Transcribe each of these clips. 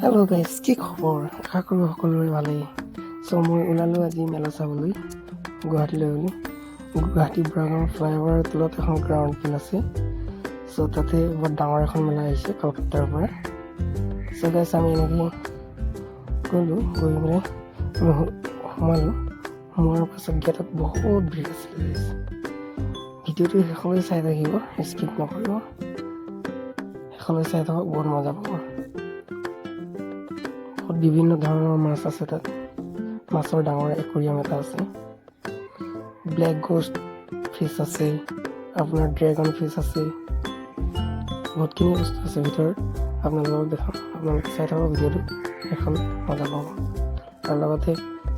Hello' guys, কি খবৰ? আশা কৰোঁ সকলোৰে ভালেই। চ' মই ওলালোঁ আজি মেলা চাবলৈ গুৱাহাটীলৈ বুলি। গুৱাহাটী বুঢ়াগোঁও ফ্লাইঅভাৰৰ তলত এখন গ্ৰাউণ্ড ফিল্ড আছে। চ' তাতে বৰ ডাঙৰ এখন মেলা আহিছে কলকাতাৰ পৰা। চ' গাইজ আমি এনেকৈ গ'লোঁ, গৈ পেলাই সোমালোঁ। সোমোৱাৰ পাছত গেটত বহুত ভিৰ আছিলে গাইজ। ভিডিঅ'টো শেষলৈ চাই থাকিব, স্কিপ নকৰিব। শেষলৈ চাই থাকক, বহুত মজা পাব। বিভিন্ন ধৰণৰ মাছ আছে তাত। মাছৰ ডাঙৰ একুৰিয়াম এটা আছে। ব্লেক গ'ষ্ট ফিছ আছে, আপোনাৰ ড্ৰেগন ফিছ আছে, বহুতখিনি বস্তু আছে ভিতৰত। আপোনালোকক দেখাম, আপোনালোকে চাই থাকক ভিডিঅ'টো, এখন মজা পাব। আৰু লগতে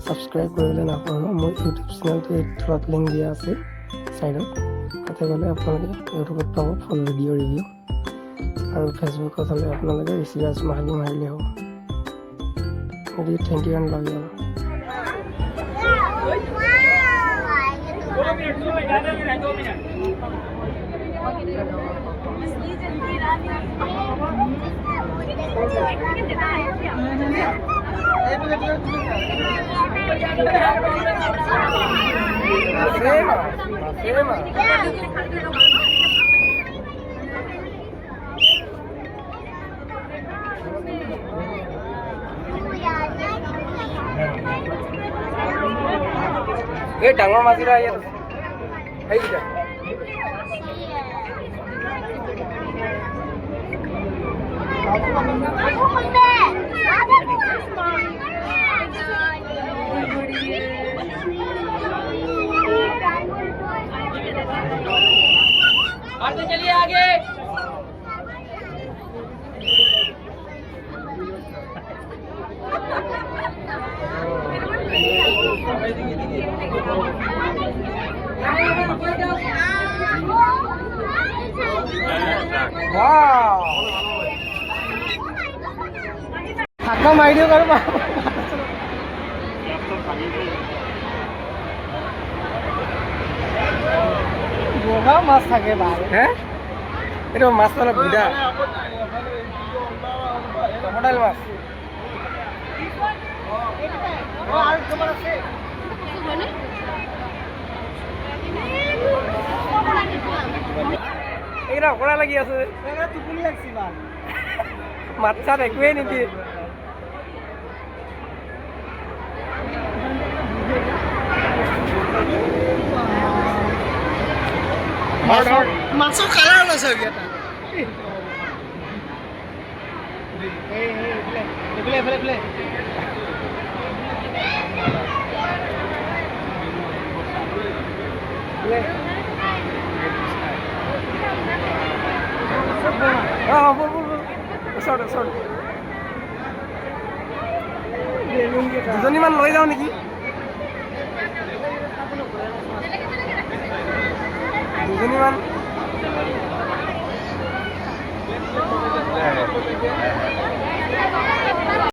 ছাবস্ক্ৰাইব কৰিবলৈ নাপাহৰিব। মোৰ ইউটিউব চেনেলটো এই তলত লিংক দিয়া আছে ছাইডত, তাতে গ'লে আপোনালোকে ইউটিউবত পাব ফুল ভিডিঅ' ৰিভিউ। আৰু ফেচবুকত হ'লে আপোনালোকে ঋষিৰাজ মাহালি মাৰিলেই হ'ব। Thank you and love you. এই ডাঙৰ মাছকেইটা ইয়াত আছে, সেইকেইটা চলিয়ে আগে। ধাক্কা মাৰি দিয়ক আৰু বগা মাছ থাকে ভাল। হে এইটো মাছটো অলপ বুঢ়া মডেল মাছ। এইকেইটা অকৰা লাগি আছে, টোপনি লাগছি মাত চাত একোৱেই নিদিয়ে। মাছৰ কালাৰ ওলাইছে এটা। দুজনীমান লৈ যাওঁ নেকি? দুজনীমান